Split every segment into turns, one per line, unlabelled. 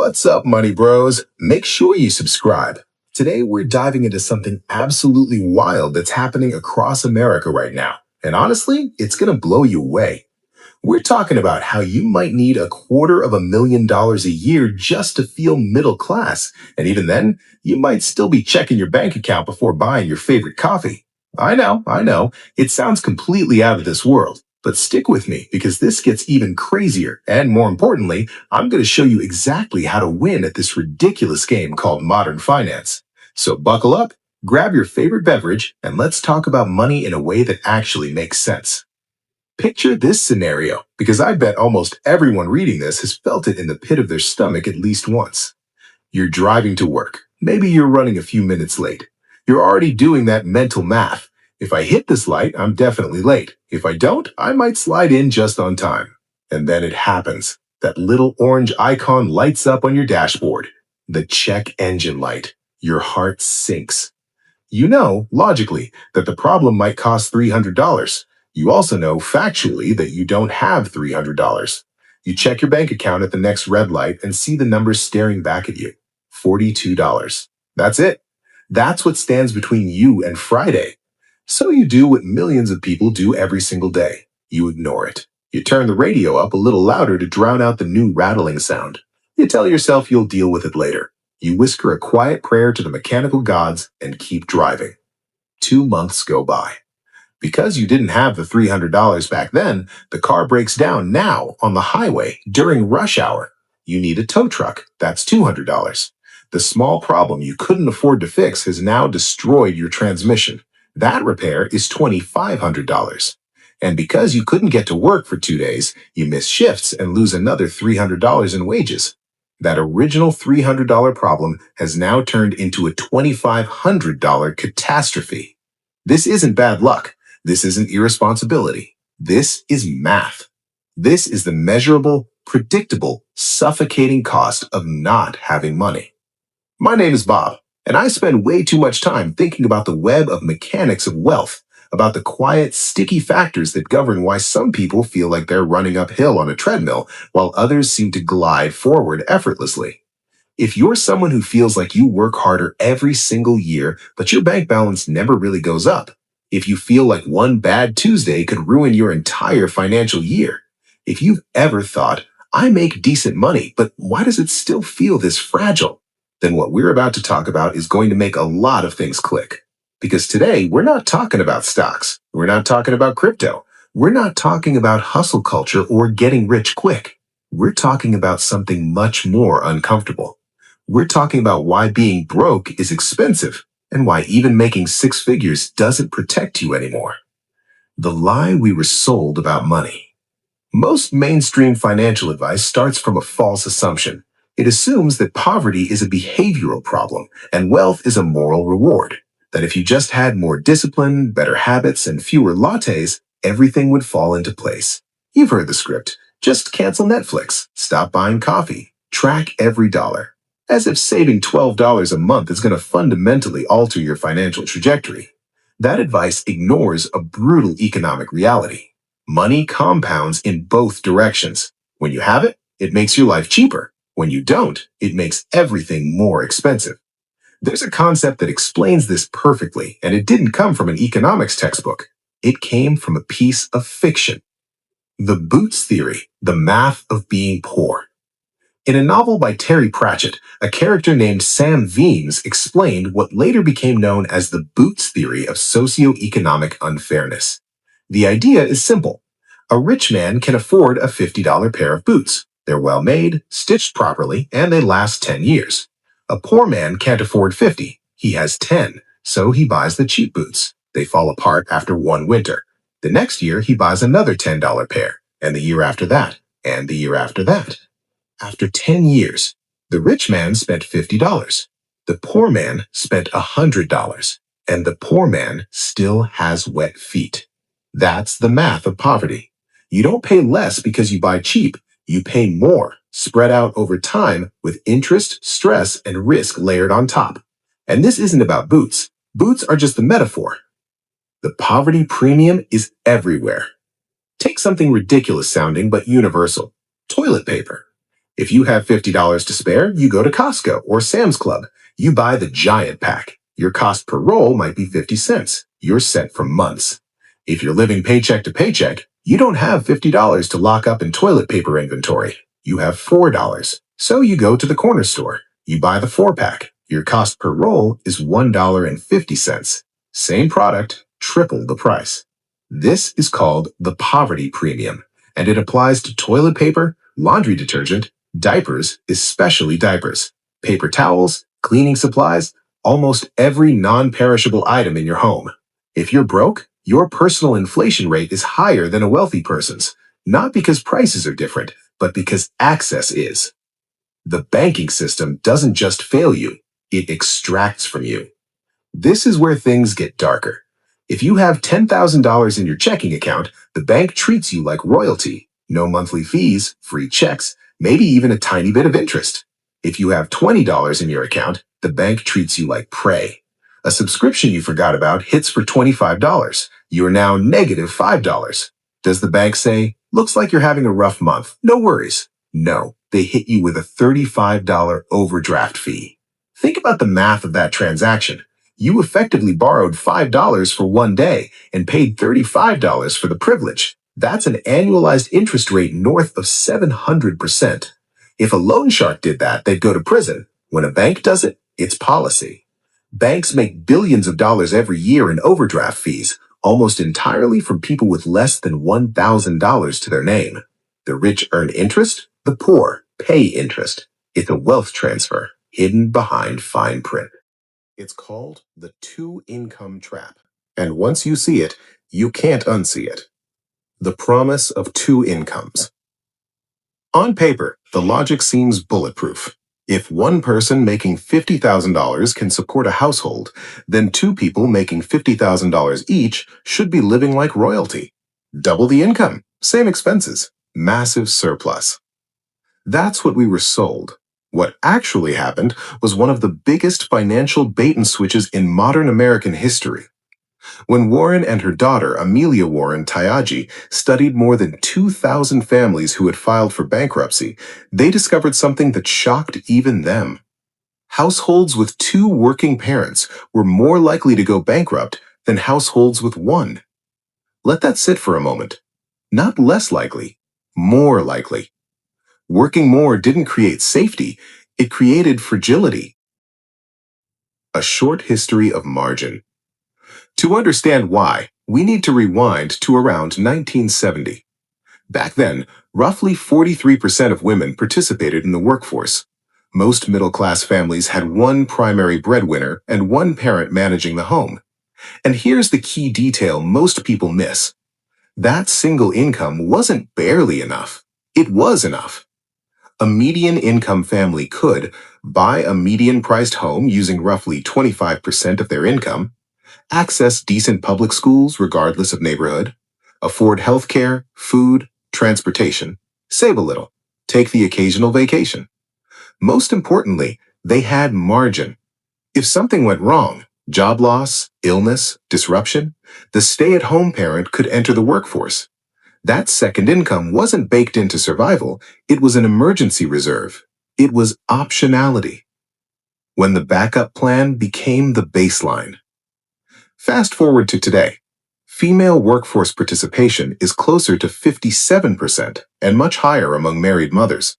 What's up, money bros? Make sure you subscribe. Today, we're diving into something absolutely wild that's happening across America right now. And honestly, it's going to blow you away. We're talking about how you might need $250,000 a year just to feel middle class. And even then, you might still be checking your bank account before buying your favorite coffee. I know. It sounds completely out of this world. But stick with me because this gets even crazier. And more importantly, I'm going to show you exactly how to win at this ridiculous game called modern finance. So buckle up, grab your favorite beverage, and let's talk about money in a way that actually makes sense. Picture this scenario, because I bet almost everyone reading this has felt it in the pit of their stomach at least once. You're driving to work. Maybe you're running a few minutes late. You're already doing that mental math. If I hit this light, I'm definitely late. If I don't, I might slide in just on time. And then it happens. That little orange icon lights up on your dashboard. The check engine light. Your heart sinks. You know, logically, that the problem might cost $300. You also know factually that you don't have $300. You check your bank account at the next red light and see the numbers staring back at you. $42. That's it. That's what stands between you and Friday. So you do what millions of people do every single day. You ignore it. You turn the radio up a little louder to drown out the new rattling sound. You tell yourself you'll deal with it later. You whisper a quiet prayer to the mechanical gods and keep driving. 2 months go by. Because you didn't have the $300 back then, the car breaks down now on the highway during rush hour. You need a tow truck. That's $200. The small problem you couldn't afford to fix has now destroyed your transmission. That repair is $2,500. And because you couldn't get to work for 2 days, you miss shifts and lose another $300 in wages. That original $300 problem has now turned into a $2,500 catastrophe. This isn't bad luck. This isn't irresponsibility. This is math. This is the measurable, predictable, suffocating cost of not having money. My name is Bob, and I spend way too much time thinking about the web of mechanics of wealth, about the quiet, sticky factors that govern why some people feel like they're running uphill on a treadmill, while others seem to glide forward effortlessly. If you're someone who feels like you work harder every single year, but your bank balance never really goes up, if you feel like one bad Tuesday could ruin your entire financial year, if you've ever thought, I make decent money, but why does it still feel this fragile? Then what we're about to talk about is going to make a lot of things click. Because today, we're not talking about stocks. We're not talking about crypto. We're not talking about hustle culture or getting rich quick. We're talking about something much more uncomfortable. We're talking about why being broke is expensive and why even making six figures doesn't protect you anymore. The lie we were sold about money. Most mainstream financial advice starts from a false assumption. It assumes that poverty is a behavioral problem and wealth is a moral reward. That if you just had more discipline, better habits, and fewer lattes, everything would fall into place. You've heard the script. Just cancel Netflix, stop buying coffee, track every dollar. As if saving $12 a month is going to fundamentally alter your financial trajectory. That advice ignores a brutal economic reality. Money compounds in both directions. When you have it, it makes your life cheaper. When you don't, it makes everything more expensive. There's a concept that explains this perfectly, and it didn't come from an economics textbook. It came from a piece of fiction. The Boots Theory, the math of being poor. In a novel by Terry Pratchett, a character named Sam Veems explained what later became known as the Boots Theory of socioeconomic unfairness. The idea is simple. A rich man can afford a $50 pair of boots. They're well made, stitched properly, and they last 10 years. A poor man can't afford 50. He has 10, so he buys the cheap boots. They fall apart after one winter. The next year, he buys another $10 pair, and the year after that, and the year after that. After 10 years, the rich man spent $50. The poor man spent $100, and the poor man still has wet feet. That's the math of poverty. You don't pay less because you buy cheap. You pay more, spread out over time with interest, stress, and risk layered on top. And this isn't about boots. Boots are just the metaphor. The poverty premium is everywhere. Take something ridiculous sounding but universal. Toilet paper. If you have $50 to spare, you go to Costco or Sam's Club. You buy the giant pack. Your cost per roll might be 50 cents. You're set for months. If you're living paycheck to paycheck, you don't have $50 to lock up in toilet paper inventory. You have $4. So you go to the corner store. You buy the 4-pack. Your cost per roll is $1.50. Same product, triple the price. This is called the poverty premium, and it applies to toilet paper, laundry detergent, diapers, especially diapers, paper towels, cleaning supplies, almost every non-perishable item in your home. If you're broke, your personal inflation rate is higher than a wealthy person's, not because prices are different, but because access is. The banking system doesn't just fail you, it extracts from you. This is where things get darker. If you have $10,000 in your checking account, the bank treats you like royalty. No monthly fees, free checks, maybe even a tiny bit of interest. If you have $20 in your account, the bank treats you like prey. A subscription you forgot about hits for $25. You are now negative $5. Does the bank say, "Looks like you're having a rough month. No worries"? No, they hit you with a $35 overdraft fee. Think about the math of that transaction. You effectively borrowed $5 for one day and paid $35 for the privilege. That's an annualized interest rate north of 700%. If a loan shark did that, they'd go to prison. When a bank does it, it's policy. Banks make billions of dollars every year in overdraft fees, almost entirely from people with less than $1,000 to their name. The rich earn interest, the poor pay interest. It's a wealth transfer hidden behind fine print. It's called the two-income trap. And once you see it, you can't unsee it. The promise of two incomes. On paper, the logic seems bulletproof. If one person making $50,000 can support a household, then two people making $50,000 each should be living like royalty. Double the income, same expenses, massive surplus. That's what we were sold. What actually happened was one of the biggest financial bait and switches in modern American history. When Warren and her daughter, Amelia Warren Tayaji, studied more than 2,000 families who had filed for bankruptcy, they discovered something that shocked even them. Households with two working parents were more likely to go bankrupt than households with one. Let that sit for a moment. Not less likely, more likely. Working more didn't create safety, it created fragility. A short history of margin. To understand why, we need to rewind to around 1970. Back then, roughly 43% of women participated in the workforce. Most middle-class families had one primary breadwinner and one parent managing the home. And here's the key detail most people miss. That single income wasn't barely enough. It was enough. A median income family could buy a median-priced home using roughly 25% of their income, access decent public schools regardless of neighborhood, afford health care, food, transportation, save a little, take the occasional vacation. Most importantly, they had margin. If something went wrong, job loss, illness, disruption, the stay-at-home parent could enter the workforce. That second income wasn't baked into survival, it was an emergency reserve. It was optionality. When the backup plan became the baseline. Fast forward to today. Female workforce participation is closer to 57% and much higher among married mothers.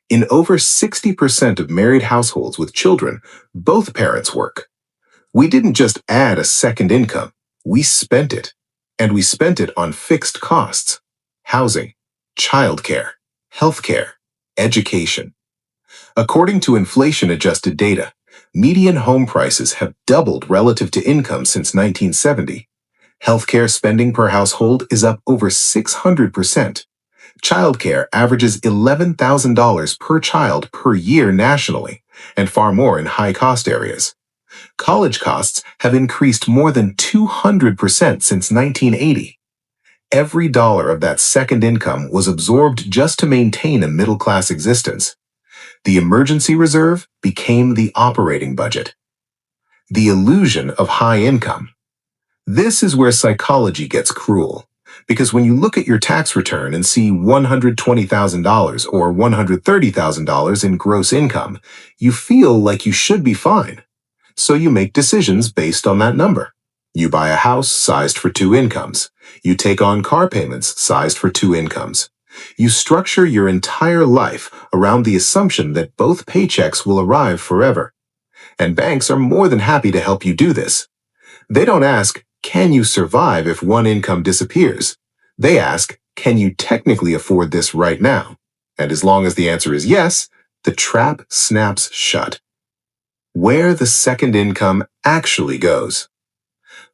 In over 60% of married households with children, both parents work. We didn't just add a second income, we spent it. And we spent it on fixed costs. Housing, childcare, healthcare, education. According to inflation-adjusted data, median home prices have doubled relative to income since 1970. Healthcare spending per household is up over 600%. Childcare averages $11,000 per child per year nationally, and far more in high-cost areas. College costs have increased more than 200% since 1980. Every dollar of that second income was absorbed just to maintain a middle-class existence. The emergency reserve became the operating budget. The illusion of high income. This is where psychology gets cruel. Because when you look at your tax return and see $120,000 or $130,000 in gross income, you feel like you should be fine. So you make decisions based on that number. You buy a house sized for two incomes. You take on car payments sized for two incomes. You structure your entire life around the assumption that both paychecks will arrive forever. And banks are more than happy to help you do this. They don't ask, can you survive if one income disappears? They ask, can you technically afford this right now? And as long as the answer is yes, the trap snaps shut. Where the second income actually goes.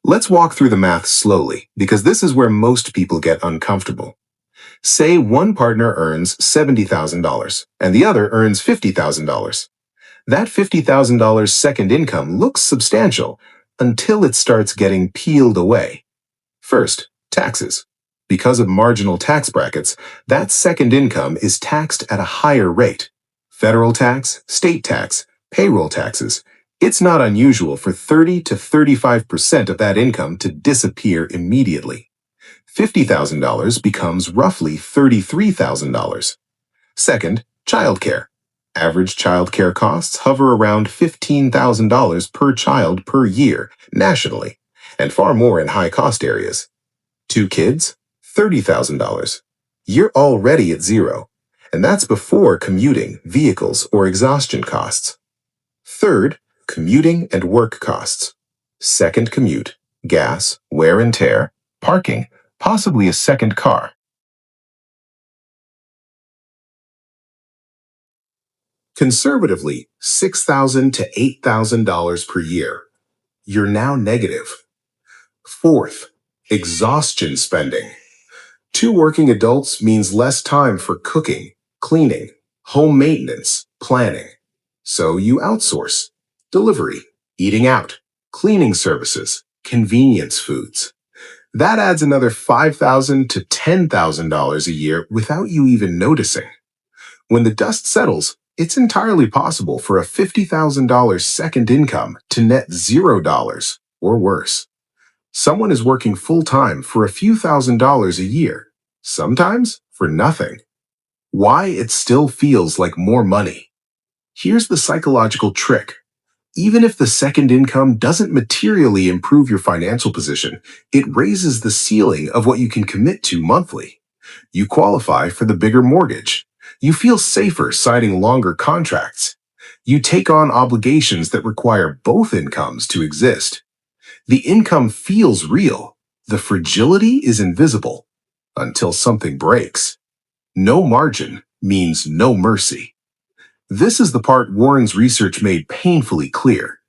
Let's walk through the math slowly, because this is where most people get uncomfortable. Say one partner earns $70,000 and the other earns $50,000. That $50,000 second income looks substantial until it starts getting peeled away. First, taxes. Because of marginal tax brackets, that second income is taxed at a higher rate. Federal tax, state tax, payroll taxes. It's not unusual for 30 to 35% of that income to disappear immediately. $50,000 becomes roughly $33,000. Second, childcare. Average childcare costs hover around $15,000 per child per year nationally, and far more in high-cost areas. Two kids, $30,000. You're already at zero, and that's before commuting, vehicles, or exhaustion costs. Third, commuting and work costs. Second commute, gas, wear and tear, parking, possibly a second car. Conservatively, $6,000 to $8,000 per year. You're now negative. Fourth, exhaustion spending. Two working adults means less time for cooking, cleaning, home maintenance, planning. So you outsource. Delivery, eating out, cleaning services, convenience foods. That adds another $5,000 to $10,000 a year without you even noticing. When the dust settles, it's entirely possible for a $50,000 second income to net $0 or worse. Someone is working full-time for a few $1,000s a year, sometimes for nothing. Why it still feels like more money. Here's the psychological trick. Even if the second income doesn't materially improve your financial position, it raises the ceiling of what you can commit to monthly. You qualify for the bigger mortgage. You feel safer signing longer contracts. You take on obligations that require both incomes to exist. The income feels real. The fragility is invisible until something breaks. No margin means no mercy. This is the part Warren's research made painfully clear.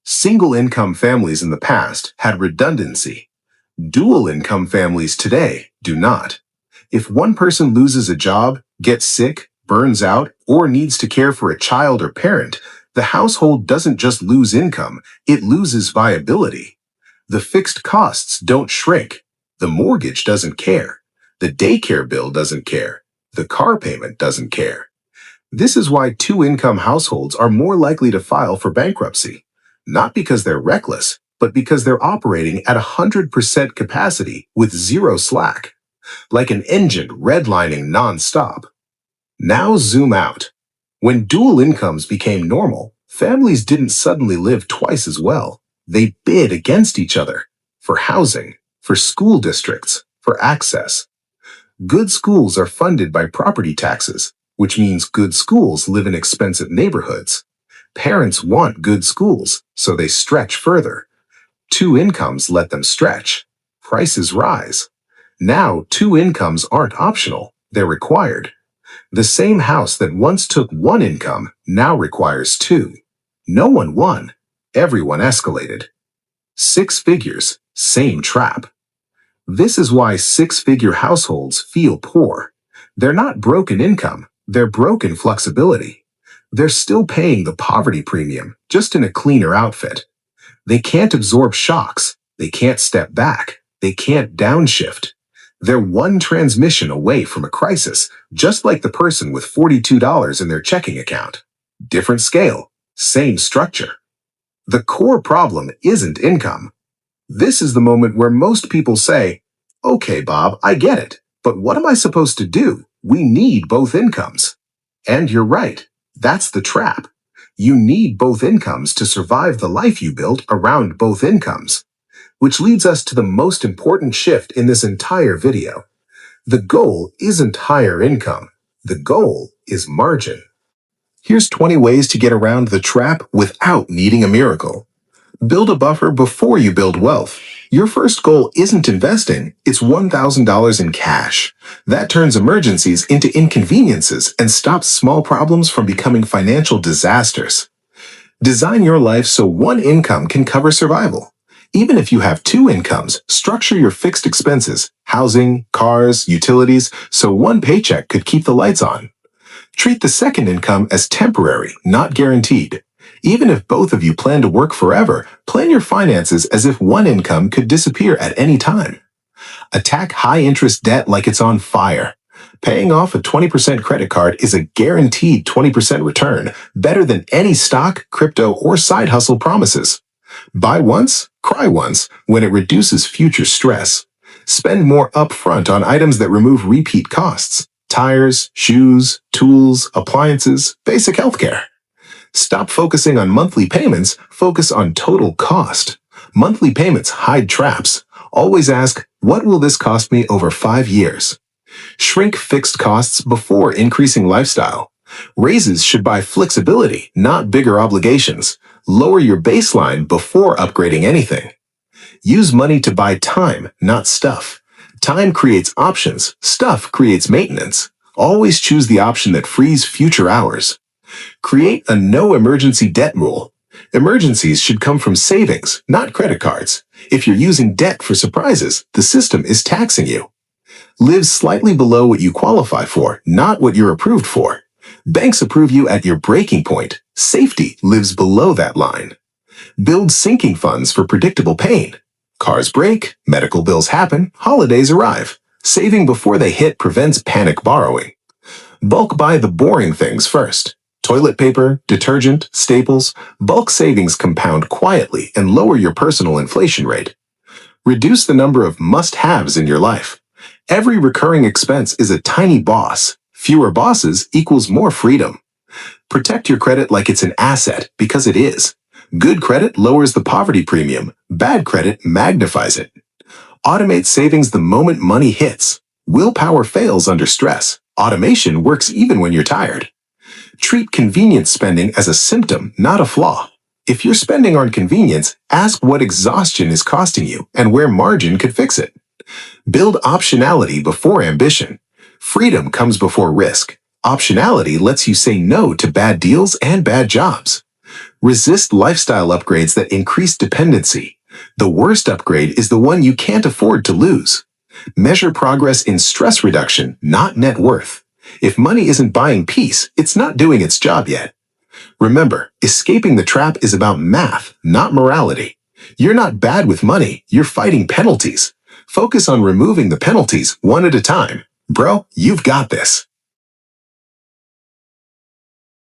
Single-income families in the past had redundancy. Dual-income families today do not. If one person loses a job, gets sick, burns out, or needs to care for a child or parent, the household doesn't just lose income, it loses viability. The fixed costs don't shrink. The mortgage doesn't care. The daycare bill doesn't care. The car payment doesn't care. This is why two-income households are more likely to file for bankruptcy, not because they're reckless, but because they're operating at 100% capacity with zero slack, like an engine redlining nonstop. Now zoom out. When dual incomes became normal, families didn't suddenly live twice as well. They bid against each other for housing, for school districts, for access. Good schools are funded by property taxes, which means good schools live in expensive neighborhoods. Parents want good schools, so they stretch further. Two incomes let them stretch. Prices rise. Now, two incomes aren't optional, they're required. The same house that once took one income now requires two. No one won. Everyone escalated. 6 figures, same trap. This is why six-figure households feel poor. They're not broken income, they're broken flexibility. They're still paying the poverty premium, just in a cleaner outfit. They can't absorb shocks. They can't step back. They can't downshift. They're one transmission away from a crisis, just like the person with $42 in their checking account. Different scale, same structure. The core problem isn't income. This is the moment where most people say, Okay, Bob, I get it. But what am I supposed to do? We need both incomes. And you're right. That's the trap. You need both incomes to survive the life you built around both incomes. Which leads us to the most important shift in this entire video. The goal isn't higher income. The goal is margin. Here's 20 ways to get around the trap without needing a miracle. Build a buffer before you build wealth. Your first goal isn't investing, it's $1,000 in cash. That turns emergencies into inconveniences and stops small problems from becoming financial disasters. Design your life so one income can cover survival. Even if you have two incomes, structure your fixed expenses, housing, cars, utilities, so one paycheck could keep the lights on. Treat the second income as temporary, not guaranteed. Even if both of you plan to work forever, plan your finances as if one income could disappear at any time. Attack high-interest debt like it's on fire. Paying off a 20% credit card is a guaranteed 20% return, better than any stock, crypto, or side hustle promises. Buy once, cry once when it reduces future stress. Spend more upfront on items that remove repeat costs. Tires, shoes, tools, appliances, basic healthcare. Stop focusing on monthly payments, focus on total cost. Monthly payments hide traps. Always ask, what will this cost me over 5 years? Shrink fixed costs before increasing lifestyle. Raises should buy flexibility, not bigger obligations. Lower your baseline before upgrading anything. Use money to buy time, not stuff. Time creates options, stuff creates maintenance. Always choose the option that frees future hours. Create a no emergency debt rule. Emergencies should come from savings, not credit cards. If you're using debt for surprises, the system is taxing you. Live slightly below what you qualify for, not what you're approved for. Banks approve you at your breaking point. Safety lives below that line. Build sinking funds for predictable pain. Cars break, medical bills happen, holidays arrive. Saving before they hit prevents panic borrowing. Bulk buy the boring things first. Toilet paper, detergent, staples. Bulk savings compound quietly and lower your personal inflation rate. Reduce the number of must-haves in your life. Every recurring expense is a tiny boss. Fewer bosses equals more freedom. Protect your credit like it's an asset, because it is. Good credit lowers the poverty premium. Bad credit magnifies it. Automate savings the moment money hits. Willpower fails under stress. Automation works even when you're tired. Treat convenience spending as a symptom, not a flaw. If you're spending on convenience, ask what exhaustion is costing you and where margin could fix it. Build optionality before ambition. Freedom comes before risk. Optionality lets you say no to bad deals and bad jobs. Resist lifestyle upgrades that increase dependency. The worst upgrade is the one you can't afford to lose. Measure progress in stress reduction, not net worth. If money isn't buying peace, it's not doing its job yet. Remember, escaping the trap is about math, not morality. You're not bad with money, you're fighting penalties. Focus on removing the penalties one at a time. Bro, you've got this.